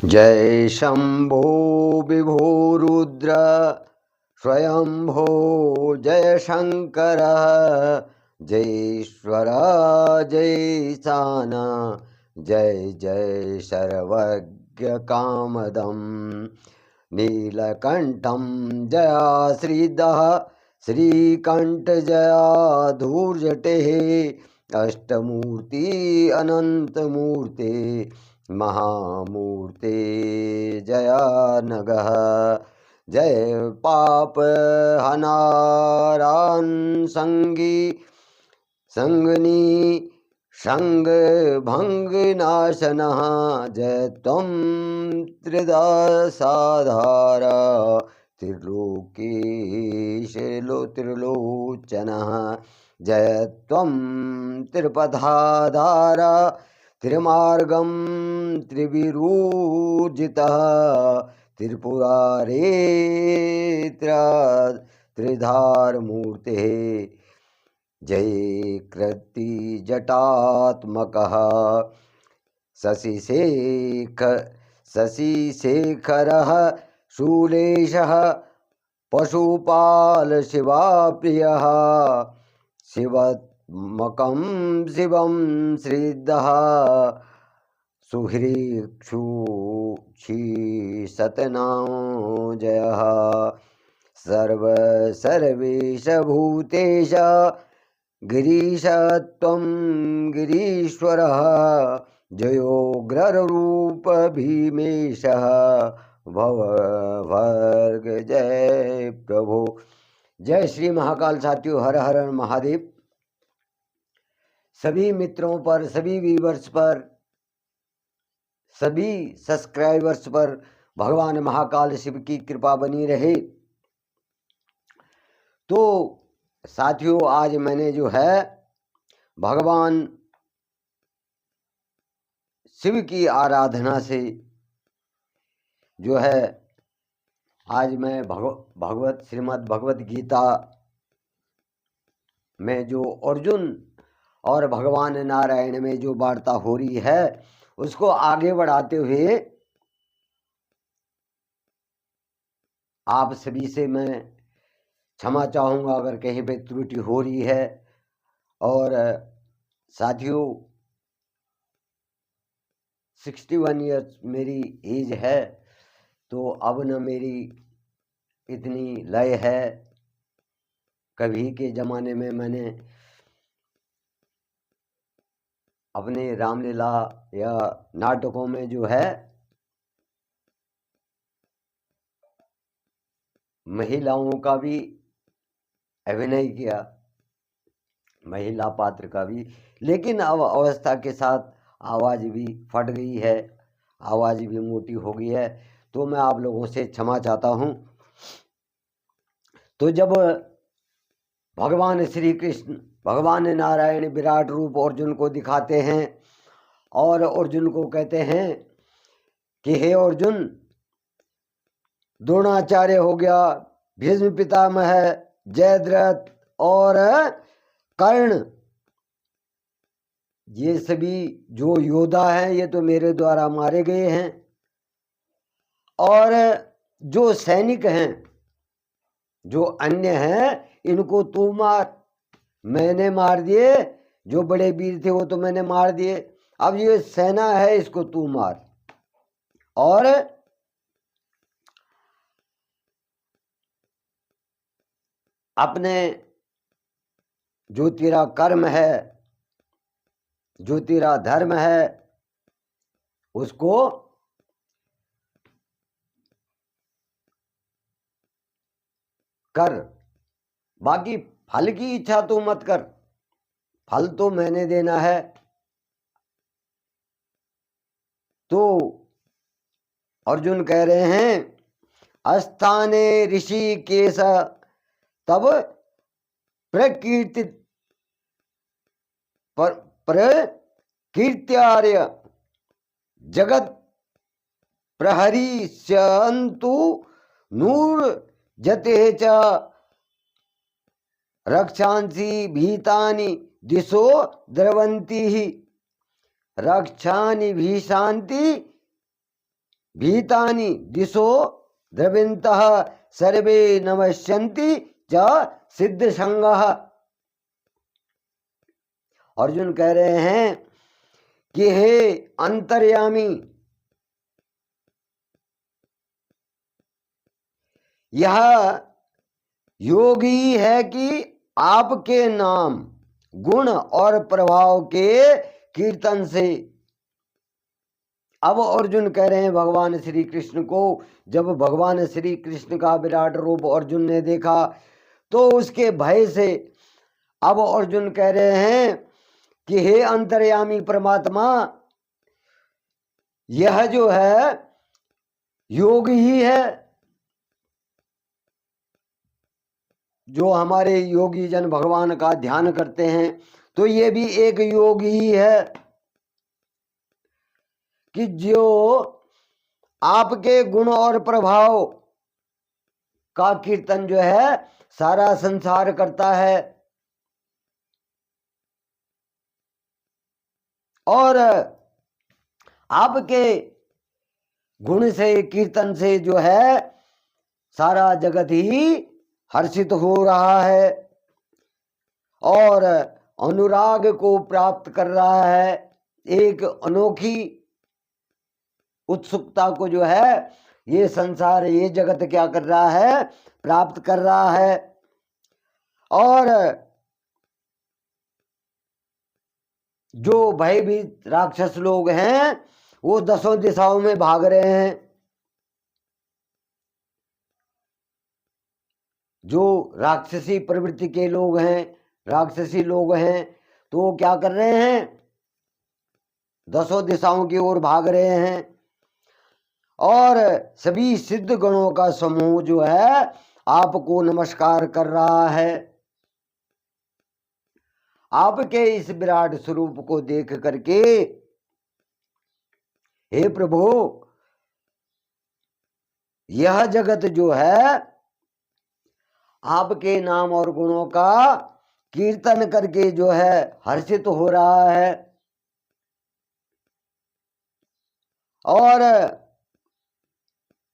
जय शंभो विभो रुद्र स्वयंभो जय शंकर जयेश्वर जय सान जय जय सर्वज्ञ कामदम नीलकंठम जया श्रीदः श्रीकंठ जया धूर्जटे अष्टमूर्ति अनंत मूर्ते महामूर्ते जया नगः जय पाप हनारान संगनी संग भंग नाशनः जय त्वं त्रिदशाधारा त्रिलोचनः जय त्वं त्रिपथाधारा त्रिमार्गं त्रिविरूजितः त्रिपुरारे त्रिधारमूर्तेः जय कृति जटात्मकः शशिशेखरः शूलेशः पशुपाल शिवाप्रियः शिवमकं शिवं श्रीदः सुहृक्षुषीशतनां जयः सर्वेश भूतेश गिरीश त्वं गिरीश्वरः जयोग्ररूप भीमेशः भवर्ग जय प्रभु। जय श्री महाकाल साथियों, हर हर महादेव। सभी मित्रों पर, सभी व्यूवर्स पर, सभी सब्सक्राइबर्स पर भगवान महाकाल शिव की कृपा बनी रहे। तो साथियों, आज मैंने जो है भगवान शिव की आराधना से जो है आज मैं भगवत श्रीमद् भगवत गीता में जो अर्जुन और भगवान नारायण में जो वार्ता हो रही है उसको आगे बढ़ाते हुए आप सभी से मैं क्षमा चाहूँगा अगर कहीं पे त्रुटि हो रही है। और साथियों, 61 ईयर्स मेरी एज है, तो अब न मेरी इतनी लय है। कभी के ज़माने में मैंने अपने रामलीला या नाटकों में जो है महिलाओं का भी अभिनय किया, महिला पात्र का भी, लेकिन अब अवस्था के साथ आवाज़ भी फट गई है, आवाज़ भी मोटी हो गई है, तो मैं आप लोगों से क्षमा चाहता हूँ। तो जब भगवान श्री कृष्ण, भगवान नारायण विराट रूप अर्जुन को दिखाते हैं और अर्जुन को कहते हैं कि हे अर्जुन, द्रोणाचार्य हो गया, भीष्म पितामह, जयद्रथ और कर्ण, ये सभी जो योद्धा हैं ये तो मेरे द्वारा मारे गए हैं, और जो सैनिक हैं, जो अन्य हैं, इनको तू मार। मैंने मार दिए, जो बड़े वीर थे वो तो मैंने मार दिए, अब ये सेना है इसको तू मार। और अपने जो तेरा कर्म है, जो तेरा धर्म है, उसको कर, बाकी फल की इच्छा तो मत कर, फल तो मैंने देना है। तो अर्जुन कह रहे हैं, अस्थाने ऋषिकेश तब प्रकीर्त्यार्य जगत प्रहरीष्यन्तु नूर जते च रक्षांसि भीतानि दिशो द्रवन्ति रक्षानि भीषान्ति भीतानि दिशो द्रविन्तः सर्वे नमस्यन्ति च सिद्ध संगः। अर्जुन कह रहे हैं कि हे अंतर्यामी, यह योगी है कि आपके नाम, गुण और प्रभाव के कीर्तन से। अब अर्जुन कह रहे हैं भगवान श्री कृष्ण को, जब भगवान श्री कृष्ण का विराट रूप अर्जुन ने देखा तो उसके भय से अब अर्जुन कह रहे हैं कि हे अंतर्यामी परमात्मा, यह जो है योग ही है। जो हमारे योगी जन भगवान का ध्यान करते हैं तो ये भी एक योग ही है कि जो आपके गुण और प्रभाव का कीर्तन जो है सारा संसार करता है। और आपके गुण से, कीर्तन से जो है सारा जगत ही हर्षित हो रहा है और अनुराग को प्राप्त कर रहा है। एक अनोखी उत्सुकता को जो है ये संसार, ये जगत क्या कर रहा है, प्राप्त कर रहा है। और जो भयभीत राक्षस लोग हैं वो दसों दिशाओं में भाग रहे हैं। जो राक्षसी प्रवृत्ति के लोग हैं, राक्षसी लोग हैं, तो वो क्या कर रहे हैं, दसों दिशाओं की ओर भाग रहे हैं। और सभी सिद्ध गणों का समूह जो है आपको नमस्कार कर रहा है। आपके इस विराट स्वरूप को देख करके हे प्रभु, यह जगत जो है आपके नाम और गुणों का कीर्तन करके जो है हर्षित हो रहा है और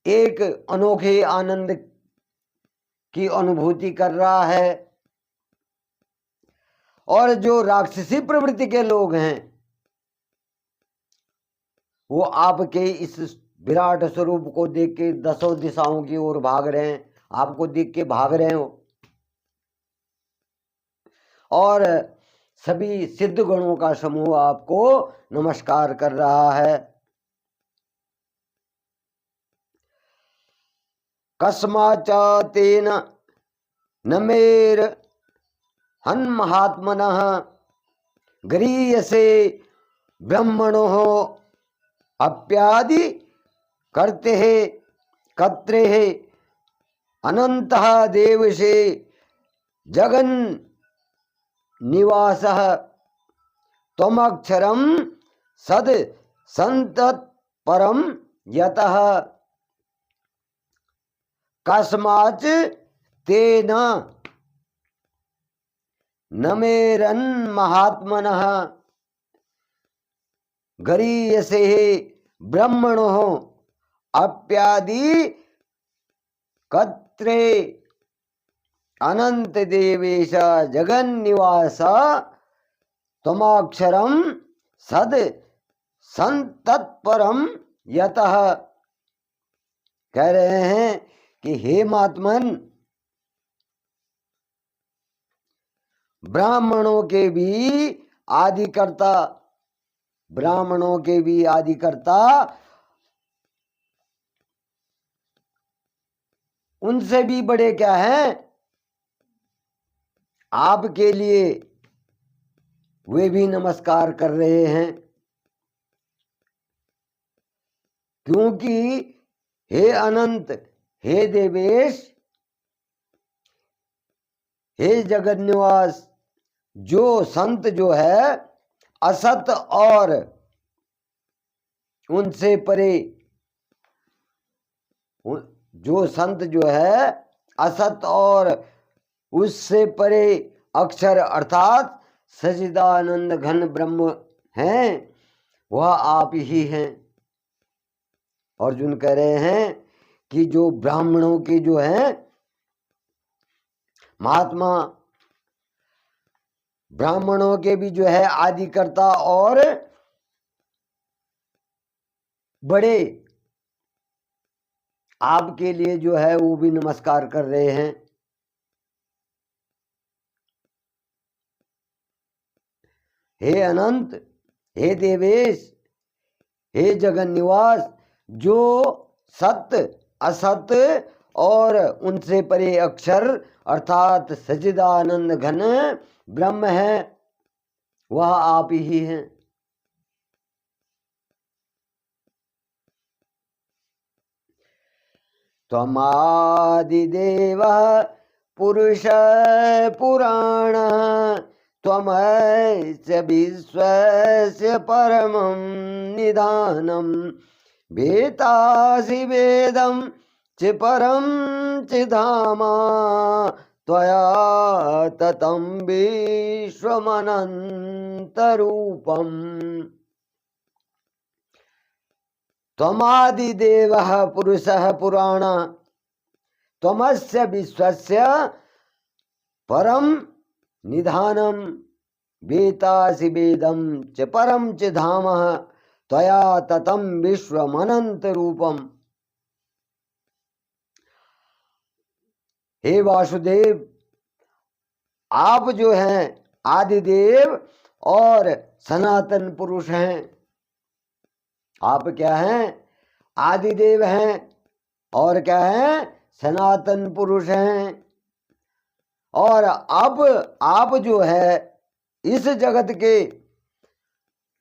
एक अनोखे आनंद की अनुभूति कर रहा है। और जो राक्षसी प्रवृत्ति के लोग हैं वो आपके इस विराट स्वरूप को देख के दसों दिशाओं की ओर भाग रहे हैं, आपको देख के भाग रहे हो। और सभी सिद्ध गणों का समूह आपको नमस्कार कर रहा है। कस्माच्च तेन न मेर हन्महात्मनः गरीयसे ब्रह्मणो अप्यादि करते है कत्रे है अनंतः देवसे जगन निवासः त्वमक्षरं सद संतत्परं यतः कस्माच्च तेन न मेरन्महात्मनः गरीयसे ब्रह्मणो अप्यादि कत्रे अनंत देवेश जगन्निवास त्वमक्षरं सद संतत्परम यतः। कह रहे हैं कि हे महात्मन, ब्राह्मणों के भी आदिकर्ता, ब्राह्मणों के भी आदिकर्ता, उनसे भी बड़े क्या हैं, आपके लिए वे भी नमस्कार कर रहे हैं। क्योंकि हे अनंत, हे देवेश, हे जगत निवास, जो संत जो है असत और उनसे परे, जो संत जो है असत और उससे परे अक्षर अर्थात सच्चिदानंद घन ब्रह्म हैं, वह आप ही हैं। अर्जुन कह रहे हैं कि जो ब्राह्मणों के जो है महात्मा, ब्राह्मणों के भी जो है आदिकर्ता और बड़े आपके लिए जो है वो भी नमस्कार कर रहे हैं। हे अनंत, हे देवेश, हे जगन निवास, जो सत्य असत्य और उनसे परे अक्षर अर्थात सच्चिदानंद घन ब्रह्म है, वह आप ही हैं। त्वमादिदेव पुरुष पुराण, त्वमस्य विश्वस्य परमं निधानं, वेत्तासि वेदं च परं च धाम, त्वया ततं विश्वमनन्तरूपम्। त्वमादिदेवः पुरुषः पुराण, त्वमस्य विश्वस्य परं निधानं, वेत्तासि वेदं च परं च धाम, त्वया ततं विश्वमनंत रूपम। हे वासुदेव, आप जो हैं आदिदेव और सनातन पुरुष हैं। आप क्या हैं? आदिदेव हैं और क्या हैं? सनातन पुरुष हैं। और अब आप जो है इस जगत के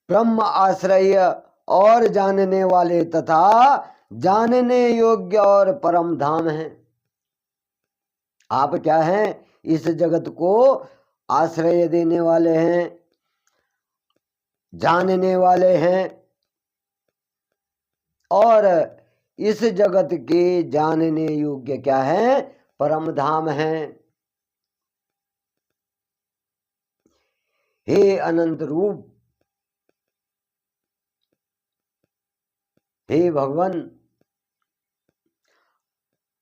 ब्रह्म आश्रय और जानने वाले तथा जानने योग्य और परम धाम हैं। आप क्या हैं? इस जगत को आश्रय देने वाले हैं, जानने वाले हैं और इस जगत के जानने योग्य क्या है? परम धाम है। हे अनंत रूप, हे भगवान,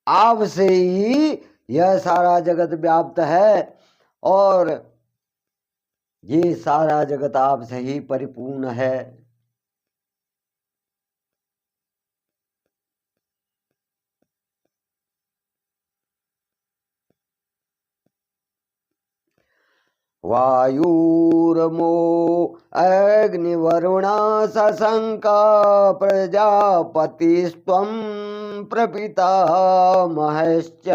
आपसे ही यह सारा जगत व्याप्त है और ये सारा जगत आपसे ही परिपूर्ण है। वायुर्मो अग्निवरुणा शशंका प्रजापतिस्त्वं प्रपितामहश्च,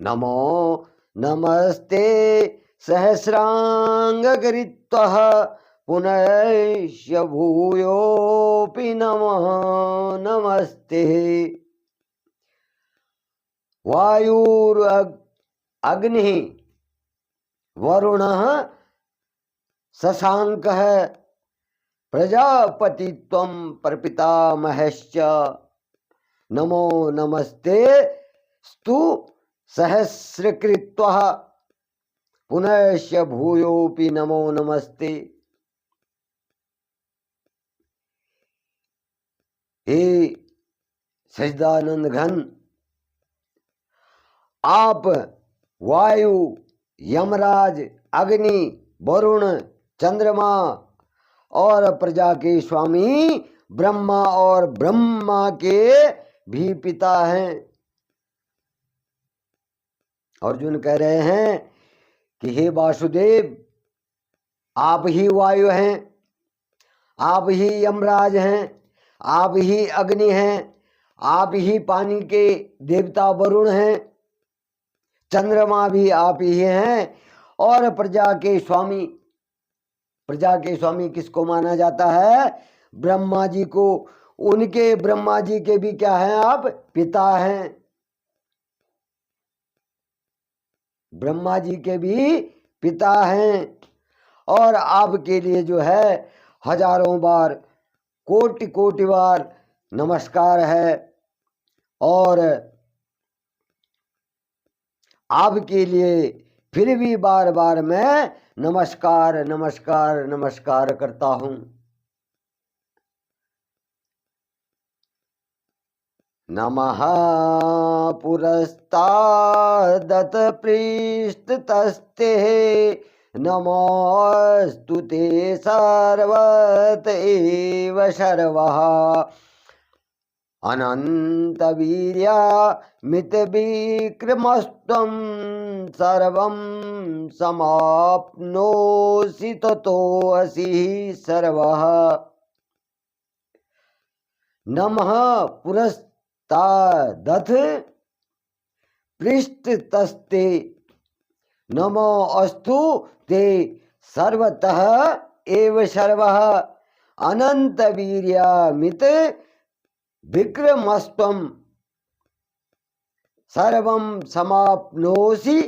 नमो नमस्ते सहस्रांगकृत्वः पुनश्च भूयोऽपि नमः नमस्ते। वायुरग्निः वरुणः शशांकः प्रजापतित्वं प्रपितामहश्च, नमो नमस्ते स्तु सहस्रकृत्वः पुनश्च भूयोऽपि नमो नमस्ते। हे सच्चिदानंद घन, आप वायु, यमराज, अग्नि, वरुण, चंद्रमा और प्रजा के स्वामी ब्रह्मा और ब्रह्मा के भी पिता हैं। अर्जुन कह रहे हैं कि हे वासुदेव, आप ही वायु हैं, आप ही यमराज हैं, आप ही अग्नि हैं, आप ही पानी के देवता वरुण हैं, चंद्रमा भी आप ही हैं और प्रजा के स्वामी किसको माना जाता है? ब्रह्मा जी को। उनके ब्रह्मा जी के भी क्या हैं? आप पिता हैं। ब्रह्मा जी के भी पिता हैं और आपके लिए जो है हजारों बार, कोटि कोटि बार नमस्कार है। और आपके लिए फिर भी बार बार मैं नमस्कार नमस्कार नमस्कार करता हूं। नमः पुरस्तादत पृष्ठतस्ते नमोऽस्तु ते सर्वत एव शर्वः अनन्तवीर्यामितविक्रमस्त्वं सर्वं समाप्नोषि ततोऽसि सर्वः नमः पुरस्तादथ पृष्ठतस्ते नमो अस्तु ते सर्वतः एव सर्वः अनंत वीर्यामित विक्रमस्त्वं सर्वं समाप्नोषि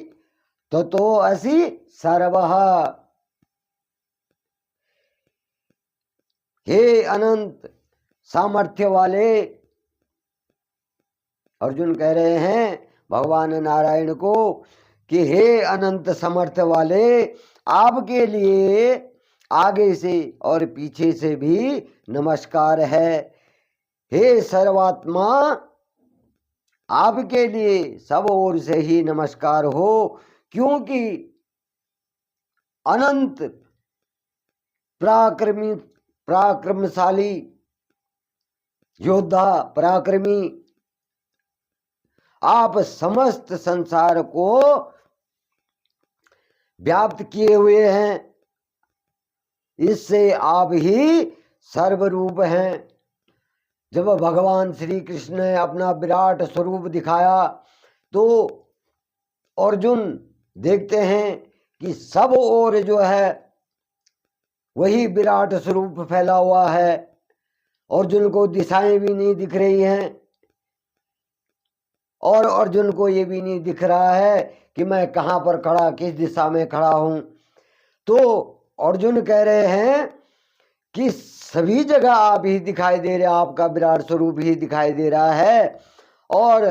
ततो असि सर्वः। हे अनंत सामर्थ्य वाले, अर्जुन कह रहे हैं भगवान नारायण को कि हे अनंत समर्थ वाले, आपके लिए आगे से और पीछे से भी नमस्कार है। हे सर्वात्मा, आपके लिए सब ओर से ही नमस्कार हो, क्योंकि अनंत पराक्रमशाली योद्धा पराक्रमी आप समस्त संसार को व्याप्त किए हुए हैं। इससे आप ही सर्वरूप हैं। जब भगवान श्री कृष्ण ने अपना विराट स्वरूप दिखाया तो अर्जुन देखते हैं कि सब ओर जो है वही विराट स्वरूप फैला हुआ है। अर्जुन को दिशाएं भी नहीं दिख रही हैं और अर्जुन को ये भी नहीं दिख रहा है कि मैं कहाँ पर खड़ा, किस दिशा में खड़ा हूं। तो अर्जुन कह रहे हैं कि सभी जगह आप ही दिखाई दे रहे हैं, आपका विराट स्वरूप ही दिखाई दे रहा है और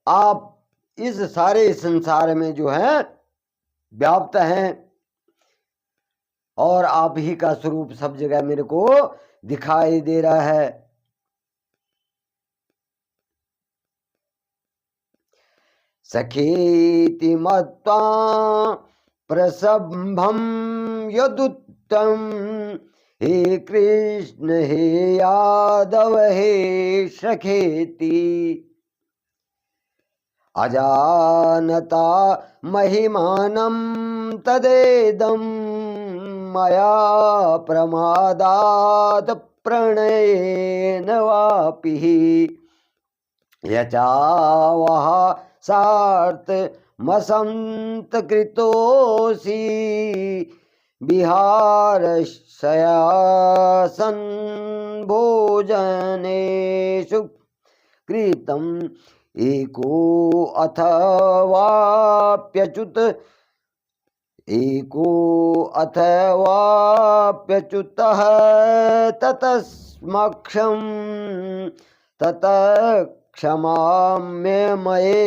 आप इस सारे संसार में जो है व्याप्त हैं और आप ही का स्वरूप सब जगह मेरे को दिखाई दे रहा है। सखेति मत्वा प्रसभं यदुत्तम हे कृष्ण हे यादव हे सखेति अजानता महिमानं तदेदं मया प्रमादात् प्रणयेन वापि यचावः सार्थ मसंत कृतोसी विहारशयासन भोजनेषु कृतं एको अथवाप्यच्युत अथवाप्यच्युतः ततस्मक्षं ततः क्षमाम्यमये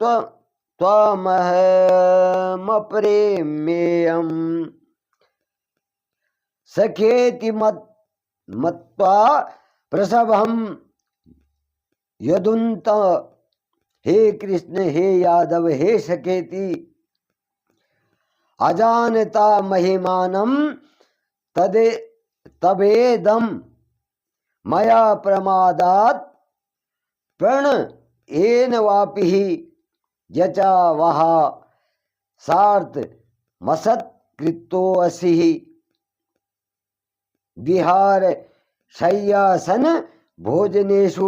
त्वमहमप्रेम्येयम् सखेति मत्वा प्रसभं यदुन्त हे कृष्ण हे यादव हे सखेति अजानता महिमानं तबेदं मया प्रमादात् प्रणयेन वापि यचा वह सार्थ मसत् कृतोऽसि विहार शय्यासन भोजनेषु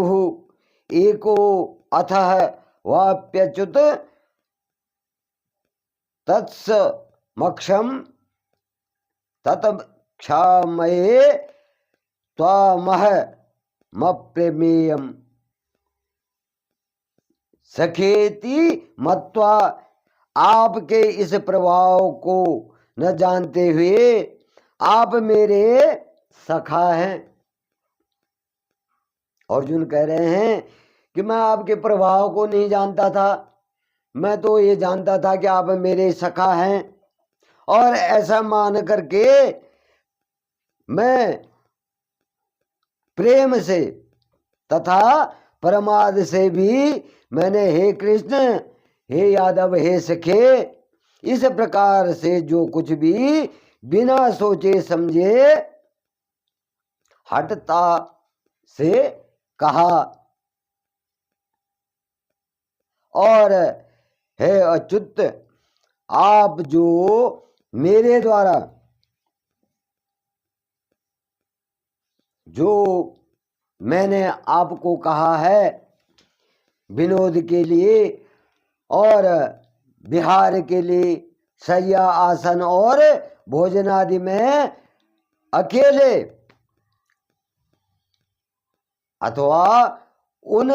एको अथः वाप्यच्युत तत्समक्षं तत्क्षामये त्वमहमप्रेम्येयम् सखेति मत्वा आपके इस प्रभाव को न जानते हुए आप मेरे सखा हैं। अर्जुन कह रहे हैं कि मैं आपके प्रभाव को नहीं जानता था, मैं तो ये जानता था कि आप मेरे सखा हैं और ऐसा मान करके मैं प्रेम से तथा प्रमाद से भी मैंने, हे कृष्ण, हे यादव, हे सखे, इस प्रकार से जो कुछ भी बिना सोचे समझे हठता से कहा। और हे अच्युत, आप जो मेरे द्वारा जो मैंने आपको कहा है विनोद के लिए और विहार के लिए, शय्या आसन और भोजन आदि में अकेले अथवा उन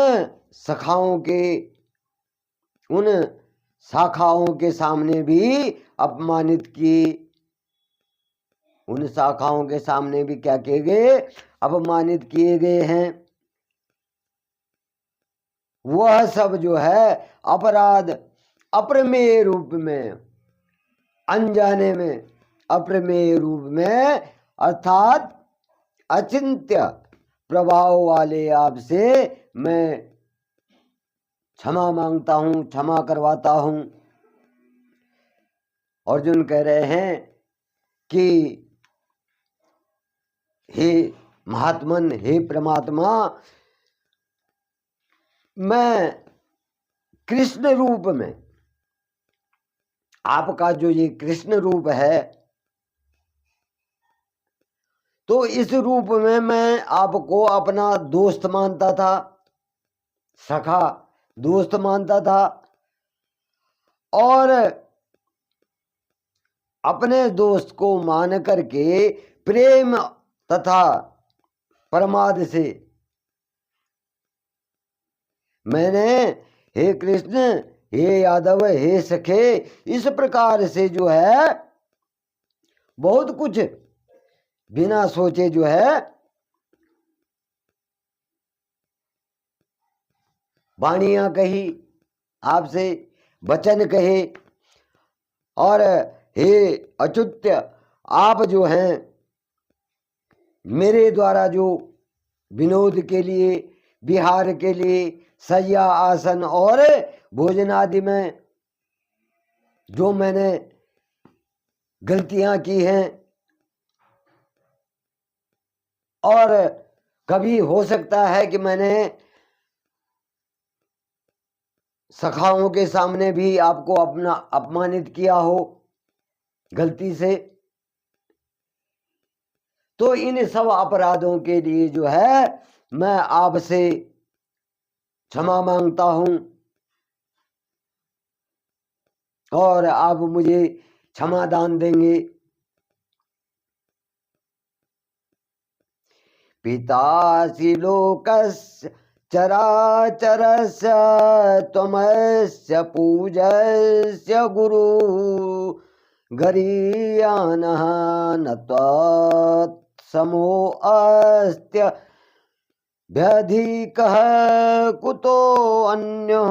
शाखाओं के सामने भी अपमानित किए। उन शाखाओं के सामने भी क्या किए गए? अपमानित किए गए हैं। वह सब जो है अपराध अप्रमेय रूप में, अनजाने में, अप्रमेय रूप में, अर्थात अचिंत्य प्रभाव वाले आपसे मैं क्षमा मांगता हूं, क्षमा करवाता हूं। अर्जुन कह रहे हैं कि हे महात्मन, हे परमात्मा, मैं कृष्ण रूप में, आपका जो ये कृष्ण रूप है, तो इस रूप में मैं आपको अपना दोस्त मानता था, सखा दोस्त मानता था, और अपने दोस्त को मान करके प्रेम तथा प्रमाद से मैंने, हे कृष्ण, हे यादव, हे सखे, इस प्रकार से जो है बहुत कुछ बिना सोचे जो है वाणियां कही, आपसे वचन कहे। और हे अच्युत्य, आप जो हैं मेरे द्वारा जो विनोद के लिए, विहार के लिए, शय्या आसन और भोजन आदि में जो मैंने गलतियां की हैं, और कभी हो सकता है कि मैंने सखाओं के सामने भी आपको अपना अपमानित किया हो गलती से, तो इन सब अपराधों के लिए जो है मैं आपसे क्षमा मांगता हूं, और आप मुझे क्षमा दान देंगे। पितासि लोकस्य चराचरस्य त्वमस्य पूज्यस्य गुरु गरीयानः न त्वत्समो अस्त्य व्यधिकः कुतो अन्यो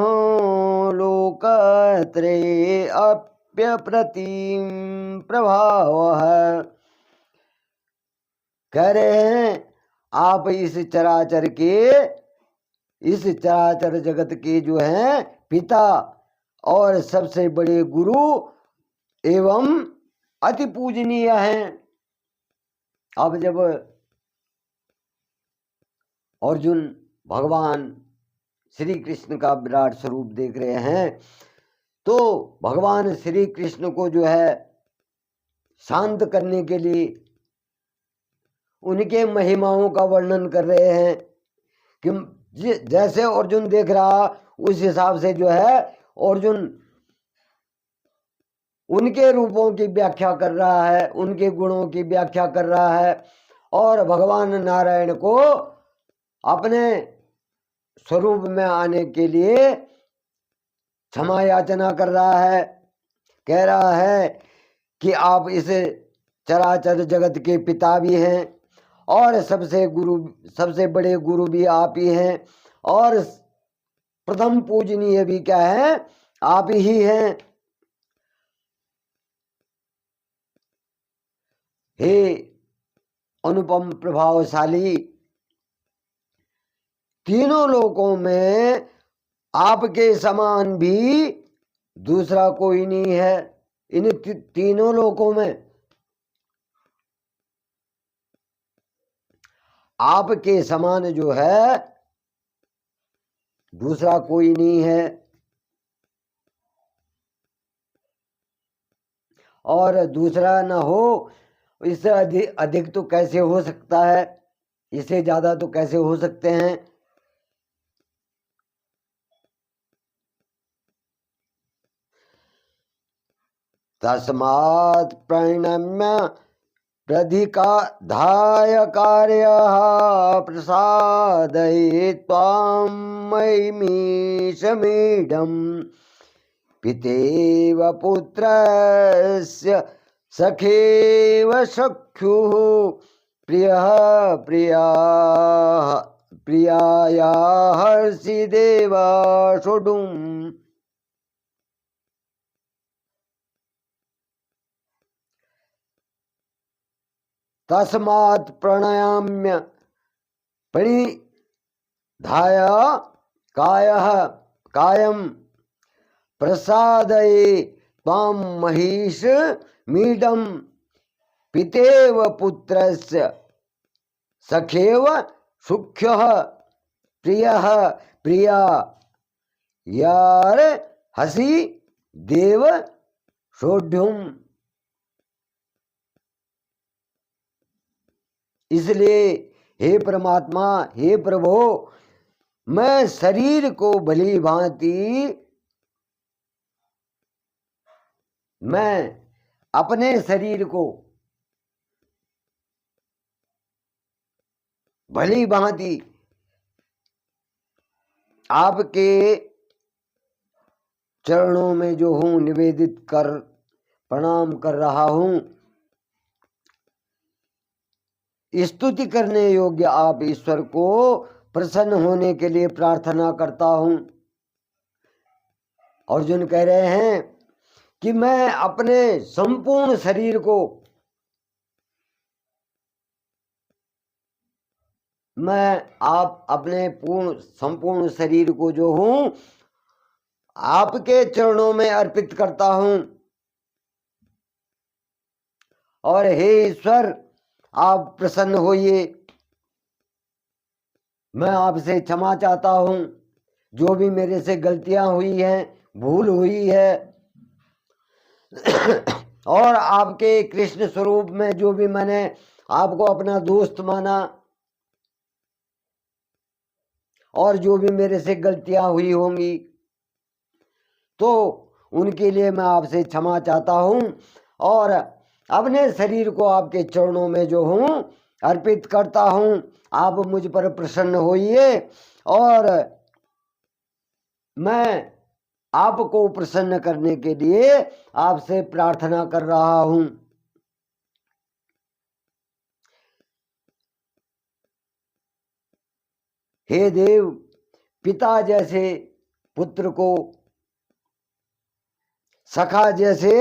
लोकत्रये अप्यप्रतिम प्रभावः। कह रहे हैं आप इस चराचर जगत के जो हैं पिता और सबसे बड़े गुरु एवं अति पूजनीय हैं। अब जब अर्जुन भगवान श्री कृष्ण का विराट स्वरूप देख रहे हैं, तो भगवान श्री कृष्ण को जो है शांत करने के लिए उनके महिमाओं का वर्णन कर रहे हैं कि जैसे अर्जुन देख रहा उस हिसाब से जो है अर्जुन उनके रूपों की व्याख्या कर रहा है, उनके गुणों की व्याख्या कर रहा है, और भगवान नारायण को अपने स्वरूप में आने के लिए क्षमा याचना कर रहा है। कह रहा है कि आप इस चराचर जगत के पिता भी हैं और सबसे बड़े गुरु भी आप ही हैं, और प्रथम पूजनीय भी क्या है? आप ही हैं। हे अनुपम प्रभावशाली तीनों लोकों में आपके समान भी दूसरा कोई नहीं है। इन तीनों लोकों में आपके समान जो है दूसरा कोई नहीं है। और दूसरा न हो, इससे अधिक तो कैसे हो सकता है, इससे ज्यादा तो कैसे हो सकते हैं। तस्मात् प्रणम्य प्रधिकाधाय कार्यः प्रसादयित्वां मयिमीशमीडम् पितेव पुत्रस्य सखेव सख्युः प्रियः प्रियाया हर्षिदेवा षोडुम्। तस्मात् प्रणयाम्य प्रणिधाय कायं प्रसादये त्वां महिष मीडं पितेव पुत्रस्य सखेव सुख्यः प्रियः प्रिया यार हसी देव सोढ़्युम। इसलिए हे परमात्मा, हे प्रभु, मैं शरीर को भली भांति, मैं अपने शरीर को भली भांति आपके चरणों में जो हूं निवेदित कर प्रणाम कर रहा हूं। स्तुति करने योग्य आप ईश्वर को प्रसन्न होने के लिए प्रार्थना करता हूं। अर्जुन कह रहे हैं कि मैं अपने संपूर्ण शरीर को, मैं आप अपने संपूर्ण शरीर को जो हूं आपके चरणों में अर्पित करता हूं। और हे ईश्वर, आप प्रसन्न होइए। मैं आपसे क्षमा चाहता हूं, जो भी मेरे से गलतियां हुई हैं, भूल हुई है, और आपके कृष्ण स्वरूप में जो भी मैंने आपको अपना दोस्त माना, और जो भी मेरे से गलतियां हुई होंगी, तो उनके लिए मैं आपसे क्षमा चाहता हूं। और अपने शरीर को आपके चरणों में जो हूं अर्पित करता हूं। आप मुझ पर प्रसन्न होइए, और मैं आपको प्रसन्न करने के लिए आपसे प्रार्थना कर रहा हूं। हे देव, पिता जैसे पुत्र को, सखा जैसे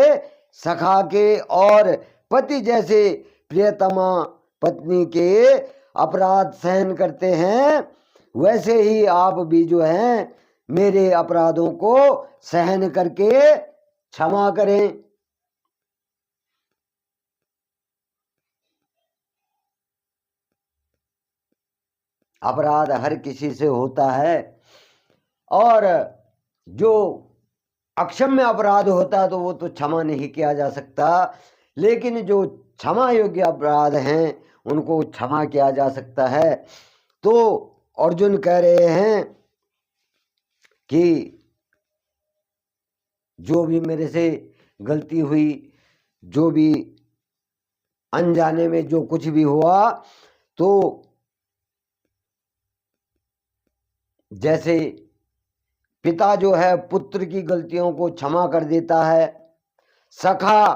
सखा के, और पति जैसे प्रियतमा पत्नी के अपराध सहन करते हैं, वैसे ही आप भी जो हैं मेरे अपराधों को सहन करके क्षमा करें। अपराध हर किसी से होता है, और जो अक्षम्य अपराध होता है तो वो तो क्षमा नहीं किया जा सकता, लेकिन जो क्षमा योग्य अपराध हैं उनको क्षमा किया जा सकता है। तो अर्जुन कह रहे हैं कि जो भी मेरे से गलती हुई, जो भी अनजाने में जो कुछ भी हुआ, तो जैसे पिता जो है पुत्र की गलतियों को क्षमा कर देता है, सखा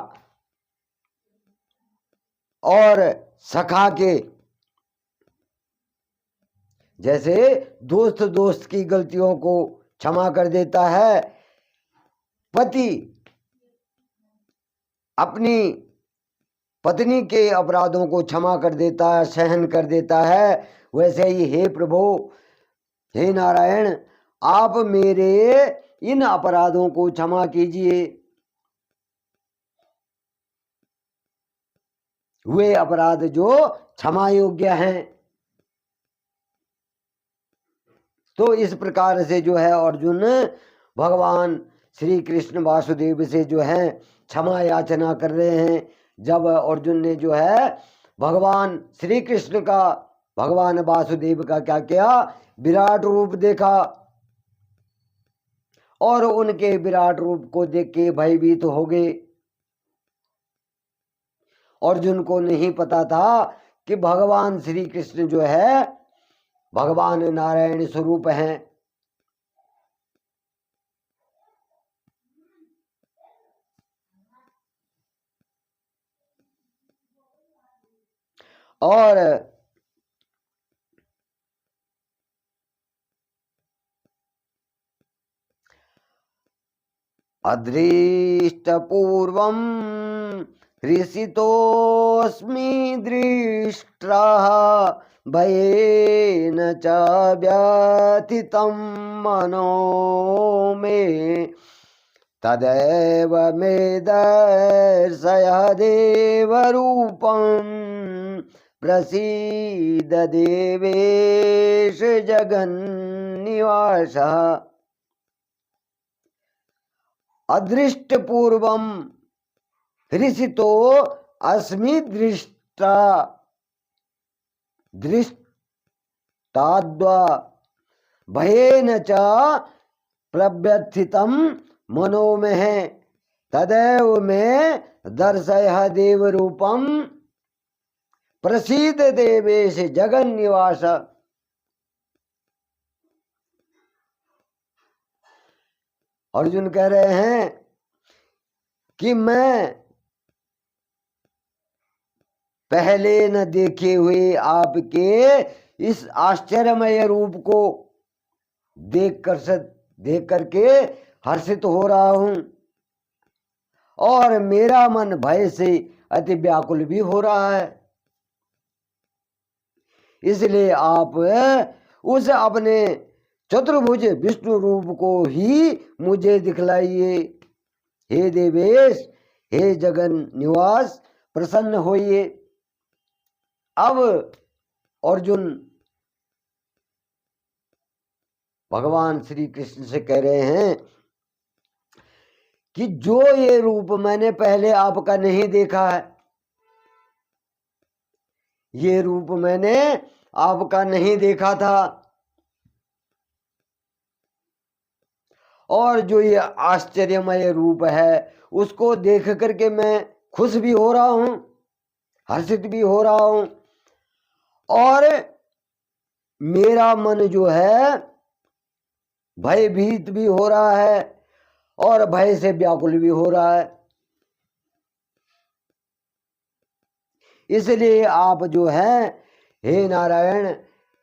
और सखा के जैसे दोस्त की गलतियों को क्षमा कर देता है, पति अपनी पत्नी के अपराधों को क्षमा कर देता है, सहन कर देता है, वैसे ही हे प्रभु, हे नारायण, आप मेरे इन अपराधों को क्षमा कीजिए। वे अपराध जो क्षमा योग्य हैं। तो इस प्रकार से जो है अर्जुन भगवान श्री कृष्ण वासुदेव से जो है क्षमा याचना कर रहे हैं। जब अर्जुन ने जो है भगवान श्री कृष्ण का, भगवान वासुदेव का क्या किया, विराट रूप देखा और उनके विराट रूप को देख के भयभीत हो गए। अर्जुन को नहीं पता था कि भगवान श्री कृष्ण जो है भगवान नारायण स्वरूप हैं। और अदृष्टपूर्वं हृषितोऽस्मि दृष्ट्रः भयेन च व्यथितं मनो मे तदेव मे दर्शय देवरूपं प्रसीद देवेश जगन्निवास। अदृष्टपूर्वम हृषितो अस्मि दृष्टा, दृष्टाद्वा भयेन च प्रव्यथितं मनो में है तदैव में दर्शय देवरूपम प्रसीद देवेश जगन्निवास। अर्जुन कह रहे हैं कि मैं पहले न देखे हुए आपके इस आश्चर्यमय रूप को देख करके हर्षित हो रहा हूं और मेरा मन भय से अति व्याकुल भी हो रहा है। इसलिए आप उस अपने चतुर्भुज विष्णु रूप को ही मुझे दिखलाइए। हे देवेश, हे जगन निवास, प्रसन्न होइए। अब अर्जुन भगवान श्री कृष्ण से कह रहे हैं कि जो ये रूप मैंने पहले आपका नहीं देखा है, ये रूप मैंने आपका नहीं देखा था, और जो ये आश्चर्यमय रूप है उसको देख करके मैं खुश भी हो रहा हूं, हर्षित भी हो रहा हूं, और मेरा मन जो है भयभीत भी हो रहा है और भय से व्याकुल भी हो रहा है। इसलिए आप जो है हे नारायण,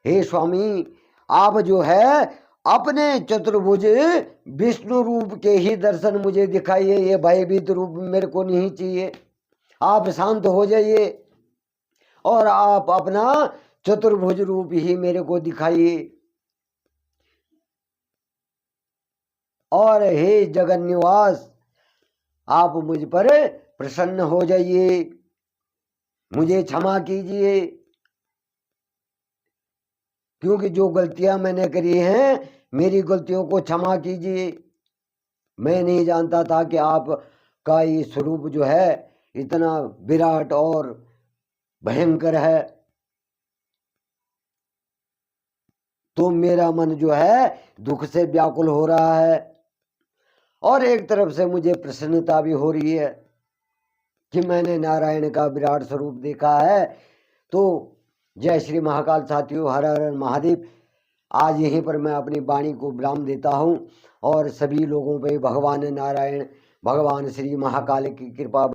हे स्वामी, आप जो है अपने चतुर्भुज विष्णु रूप के ही दर्शन मुझे दिखाइए। ये भयभीत रूप मेरे को नहीं चाहिए। आप शांत हो जाइए और आप अपना चतुर्भुज रूप ही मेरे को दिखाइए। और हे जगन निवास, आप मुझ पर प्रसन्न हो जाइए, मुझे क्षमा कीजिए, क्योंकि जो गलतियां मैंने करी हैं मेरी गलतियों को क्षमा कीजिए। मैं नहीं जानता था कि आपका ये स्वरूप जो है इतना विराट और भयंकर है। तो मेरा मन जो है दुख से व्याकुल हो रहा है और एक तरफ से मुझे प्रसन्नता भी हो रही है कि मैंने नारायण का विराट स्वरूप देखा है। तो जय श्री महाकाल साथियों, हर हर महादेव। आज यहीं पर मैं अपनी वाणी को विराम देता हूँ और सभी लोगों पे भगवान नारायण, भगवान श्री महाकाल की कृपा